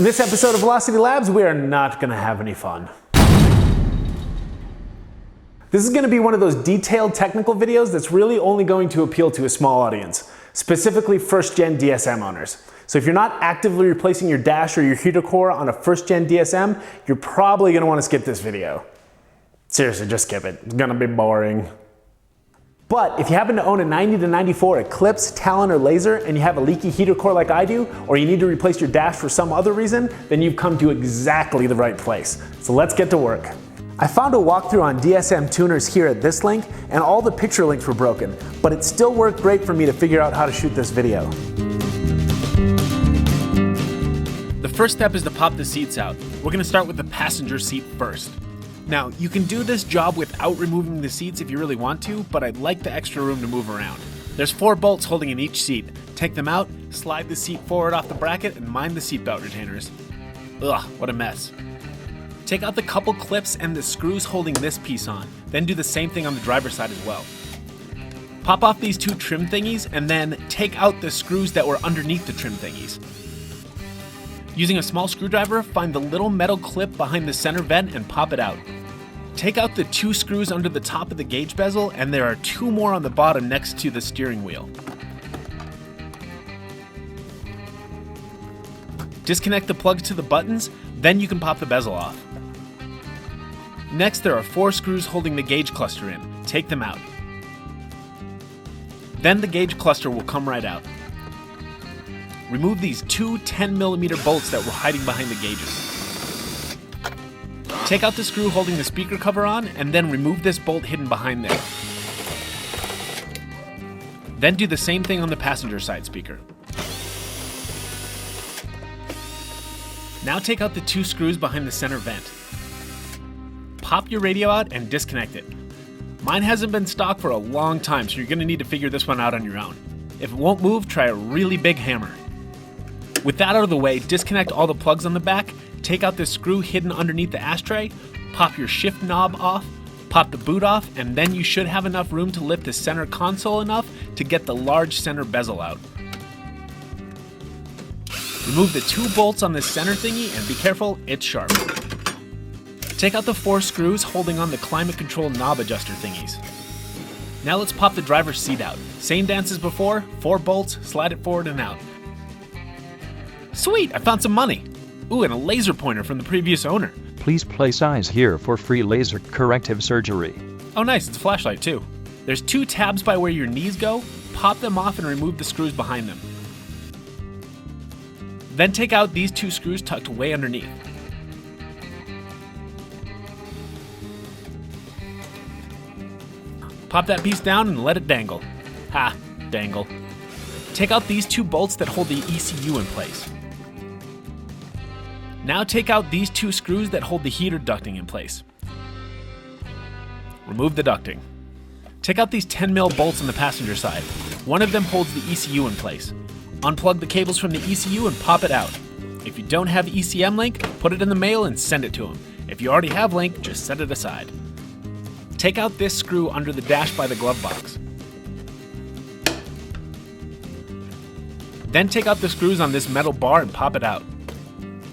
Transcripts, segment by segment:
In this episode of Velocity Labs, we are not going to have any fun. This is going to be one of those detailed technical videos that's really only going to appeal to a small audience, specifically first-gen DSM owners. So if you're not actively replacing your dash or your heater core on a first-gen DSM, you're probably going to want to skip this video. Seriously, just skip it. It's going to be boring. But if you happen to own a 90 to 94 Eclipse, Talon, or Laser, and you have a leaky heater core like I do, or you need to replace your dash for some other reason, then you've come to exactly the right place. So let's get to work. I found a walkthrough on DSM tuners here at this link, and all the picture links were broken, but it still worked great for me to figure out how to shoot this video. The first step is to pop the seats out. We're going to start with the passenger seat first. Now, you can do this job without removing the seats if you really want to, but I'd like the extra room to move around. There's 4 bolts holding in each seat. Take them out, slide the seat forward off the bracket, and mind the seatbelt retainers. Ugh, what a mess. Take out the couple clips and the screws holding this piece on, then do the same thing on the driver's side as well. Pop off these 2 trim thingies, and then take out the screws that were underneath the trim thingies. Using a small screwdriver, find the little metal clip behind the center vent and pop it out. Take out the 2 screws under the top of the gauge bezel, and there are 2 more on the bottom next to the steering wheel. Disconnect the plugs to the buttons, then you can pop the bezel off. Next, there are 4 screws holding the gauge cluster in. Take them out. Then the gauge cluster will come right out. Remove these 2 10mm bolts that were hiding behind the gauges. Take out the screw holding the speaker cover on, and then remove this bolt hidden behind there. Then do the same thing on the passenger side speaker. Now take out the 2 screws behind the center vent. Pop your radio out and disconnect it. Mine hasn't been stock for a long time, so you're going to need to figure this one out on your own. If it won't move, try a really big hammer. With that out of the way, disconnect all the plugs on the back, take out the screw hidden underneath the ashtray, pop your shift knob off, pop the boot off, and then you should have enough room to lift the center console enough to get the large center bezel out. Remove the 2 bolts on this center thingy and be careful, it's sharp. Take out the 4 screws holding on the climate control knob adjuster thingies. Now let's pop the driver's seat out. Same dance as before, 4 bolts, slide it forward and out. Sweet, I found some money. Ooh, and a laser pointer from the previous owner. Please place eyes here for free laser corrective surgery. Oh nice, it's a flashlight too. There's 2 tabs by where your knees go. Pop them off and remove the screws behind them. Then take out these 2 screws tucked way underneath. Pop that piece down and let it dangle. Ha, dangle. Take out these 2 bolts that hold the ECU in place. Now take out these 2 screws that hold the heater ducting in place. Remove the ducting. Take out these 10mm bolts on the passenger side. One of them holds the ECU in place. Unplug the cables from the ECU and pop it out. If you don't have ECM link, put it in the mail and send it to them. If you already have link, just set it aside. Take out this screw under the dash by the glove box. Then take out the screws on this metal bar and pop it out.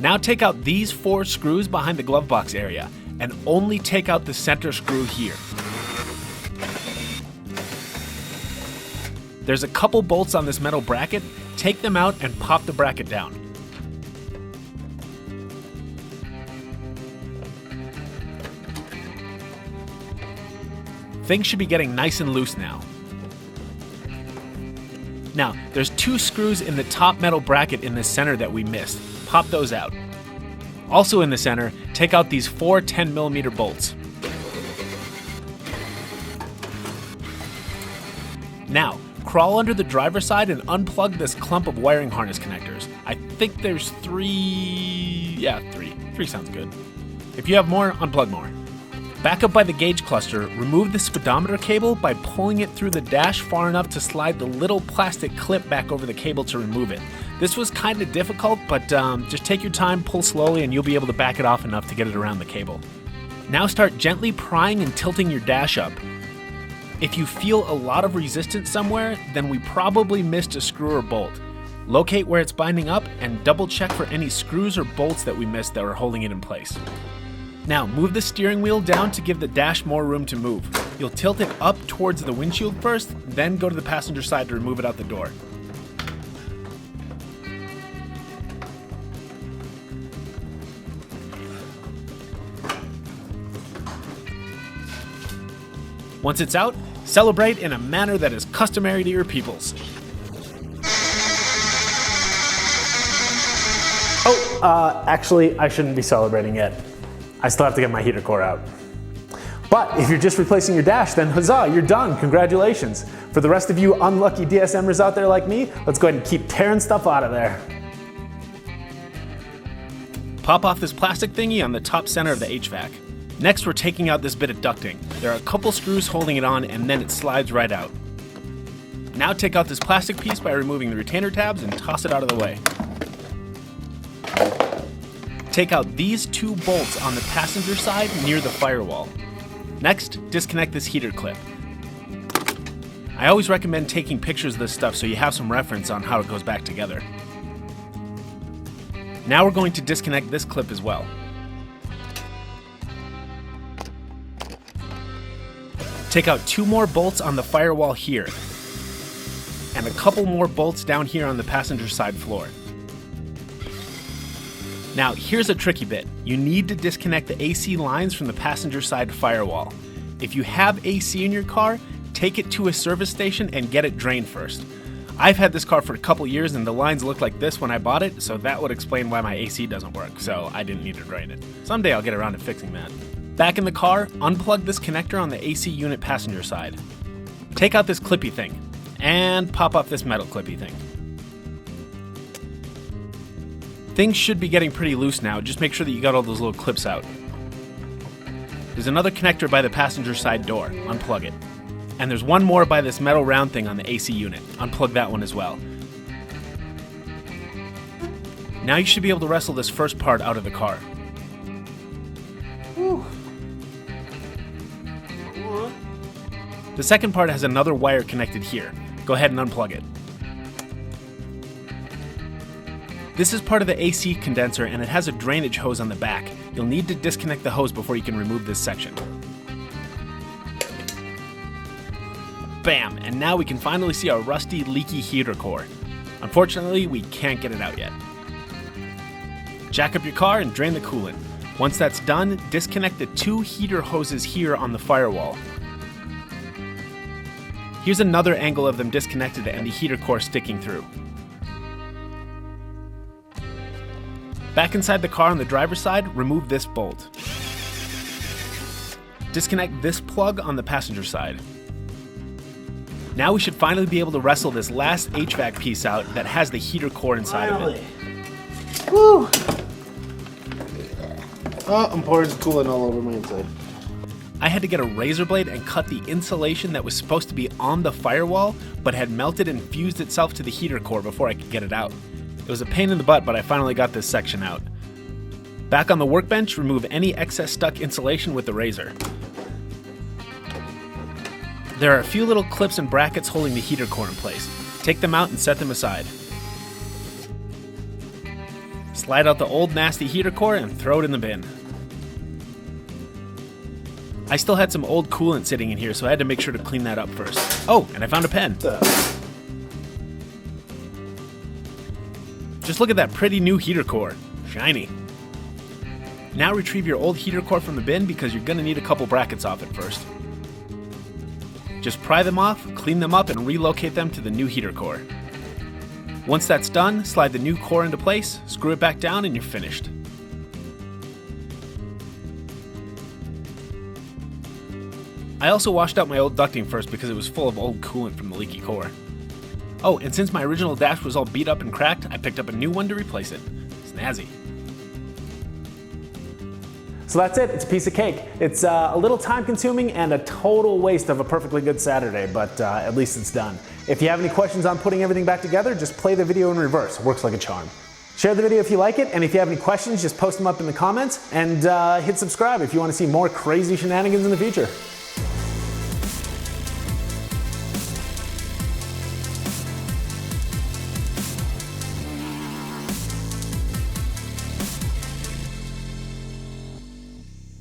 Now take out these 4 screws behind the glove box area, and only take out the center screw here. There's a couple bolts on this metal bracket. Take them out and pop the bracket down. Things should be getting nice and loose now. Now, there's 2 screws in the top metal bracket in the center that we missed. Pop those out. Also in the center, take out these 4 10mm bolts. Now, crawl under the driver's side and unplug this clump of wiring harness connectors. I think there's 3... yeah, 3. 3 sounds good. If you have more, unplug more. Back up by the gauge cluster, remove the speedometer cable by pulling it through the dash far enough to slide the little plastic clip back over the cable to remove it. This was kind of difficult, but just take your time, pull slowly, and you'll be able to back it off enough to get it around the cable. Now start gently prying and tilting your dash up. If you feel a lot of resistance somewhere, then we probably missed a screw or bolt. Locate where it's binding up and double check for any screws or bolts that we missed that were holding it in place. Now move the steering wheel down to give the dash more room to move. You'll tilt it up towards the windshield first, then go to the passenger side to remove it out the door. Once it's out, celebrate in a manner that is customary to your peoples. Actually, I shouldn't be celebrating yet. I still have to get my heater core out. But if you're just replacing your dash, then huzzah, you're done, congratulations. For the rest of you unlucky DSMers out there like me, let's go ahead and keep tearing stuff out of there. Pop off this plastic thingy on the top center of the HVAC. Next, we're taking out this bit of ducting. There are a couple screws holding it on and then it slides right out. Now take out this plastic piece by removing the retainer tabs and toss it out of the way. Take out these two bolts on the passenger side near the firewall. Next, disconnect this heater clip. I always recommend taking pictures of this stuff so you have some reference on how it goes back together. Now we're going to disconnect this clip as well. Take out two more bolts on the firewall here, and a couple more bolts down here on the passenger side floor. Now, here's a tricky bit. You need to disconnect the AC lines from the passenger side firewall. If you have AC in your car, take it to a service station and get it drained first. I've had this car for a couple years and the lines look like this when I bought it, so that would explain why my AC doesn't work, so I didn't need to drain it. Someday I'll get around to fixing that. Back in the car, unplug this connector on the AC unit passenger side. Take out this clippy thing, and pop off this metal clippy thing. Things should be getting pretty loose now, just make sure that you got all those little clips out. There's another connector by the passenger side door, unplug it. And there's one more by this metal round thing on the AC unit, unplug that one as well. Now you should be able to wrestle this first part out of the car. Whew. The second part has another wire connected here. Go ahead and unplug it. This is part of the AC condenser and it has a drainage hose on the back. You'll need to disconnect the hose before you can remove this section. Bam! And now we can finally see our rusty, leaky heater core. Unfortunately, we can't get it out yet. Jack up your car and drain the coolant. Once that's done, disconnect the two heater hoses here on the firewall. Here's another angle of them disconnected and the heater core sticking through. Back inside the car on the driver's side, remove this bolt. Disconnect this plug on the passenger side. Now we should finally be able to wrestle this last HVAC piece out that has the heater core inside of it. Woo! Oh, I'm pouring coolant all over my inside. I had to get a razor blade and cut the insulation that was supposed to be on the firewall, but had melted and fused itself to the heater core before I could get it out. It was a pain in the butt, but I finally got this section out. Back on the workbench, remove any excess stuck insulation with the razor. There are a few little clips and brackets holding the heater core in place. Take them out and set them aside. Slide out the old nasty heater core and throw it in the bin. I still had some old coolant sitting in here, so I had to make sure to clean that up first. Oh, and I found a pen. Just look at that pretty new heater core. Shiny. Now retrieve your old heater core from the bin because you're going to need a couple brackets off it first. Just pry them off, clean them up, and relocate them to the new heater core. Once that's done, slide the new core into place, screw it back down, and you're finished. I also washed out my old ducting first because it was full of old coolant from the leaky core. Oh, and since my original dash was all beat up and cracked, I picked up a new one to replace it. Snazzy. So that's it, it's a piece of cake. It's a little time consuming and a total waste of a perfectly good Saturday, but at least it's done. If you have any questions on putting everything back together, just play the video in reverse. It works like a charm. Share the video if you like it, and if you have any questions, just post them up in the comments, and hit subscribe if you want to see more crazy shenanigans in the future.